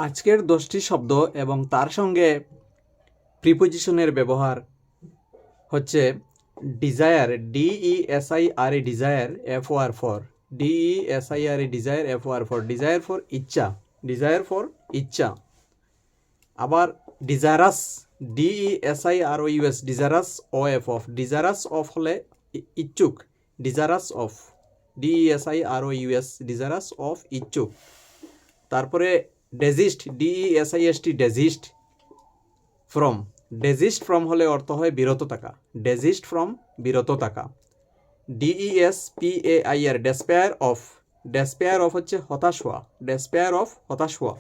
আজকের 10টি শব্দ এবং তার সঙ্গে প্রিপোজিশনের ব্যবহার হচ্ছে desire, DESIRE, desire, FOR, DESIRE, desire, FOR, desire for ইচ্ছা, ডিজায়ার ফর ইচ্ছা। আবার ডিজায়ারাস, DESIROUS, ডিজায়ারাস OF, ডিজায়ারাস অফ হলে ইচ্ছুক, ডিজায়ারাস অফ, DESIROUS, ডিজায়ারাস অফ ইচ্ছুক। তারপরে ডেজিস্ট, DESIST, ডেজিস্ট ফ্রম, ডেজিস্ট ফ্রম হলে অর্থ হয় বিরত থাকা, ডেজিস্ট ফ্রম বিরত থাকা। DESPAIR, despair of, despair of হচ্ছে হতাশ হওয়া, ডেসপেয়ার অফ হতাশ হওয়া।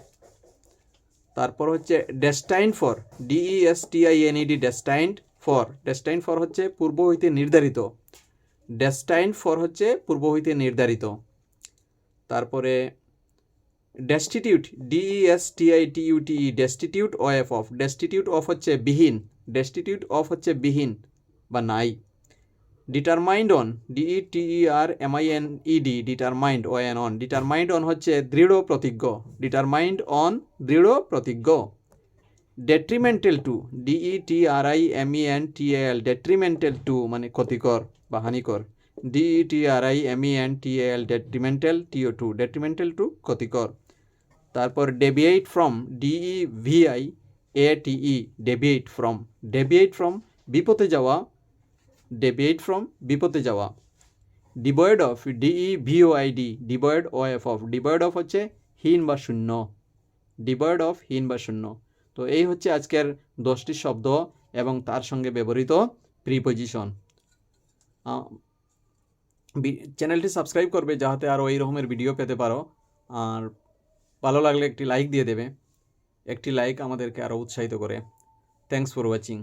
তারপর হচ্ছে destine for, DESTINED, destined for, destine for হচ্ছে পূর্ব হইতে নির্ধারিত, ডেস্টাইন ফর হচ্ছে পূর্ব হইতে নির্ধারিত। তারপরে destitute, DESTITUTE, destitute of, destitute of হচ্ছে বিহীন, ডেস্টিটিউট অফ হচ্ছে বিহীন বা নাই। Determined on, DETERMINED, determined on, determined on হচ্ছে দৃঢ় প্রতিজ্ঞ, ডিটারমাইন্ড অন দৃঢ় প্রতিজ্ঞ। Detrimental to, DETRIMENTAL, detrimental to মানে ক্ষতিকর বা হানিকর, DETRIMENTAL, detrimental TO2, detrimental to ক্ষতিকর। তারপর deviate from, DEVIATE, deviate from, deviate from বিপথে যাওয়া, ডেভিয়েট ফ্রম বিপথে যাওয়া। Devoid of, DEVOID, devoid of, devoid of হচ্ছে হীন বা শূন্য, ডিভয়েড অফ হীন বা শূন্য। তো এই হচ্ছে আজকের 10টি শব্দ এবং তার সঙ্গে ব্যবহৃত প্রিপোজিশন। চ্যানেলটি সাবস্ক্রাইব করবে যাতে আরও এই রকমের ভিডিও পেতে পারো। আর ভালো লাগলে একটি লাইক দিয়ে দেবে, একটি লাইক আমাদেরকে আরও উৎসাহিত করে। Thanks for watching.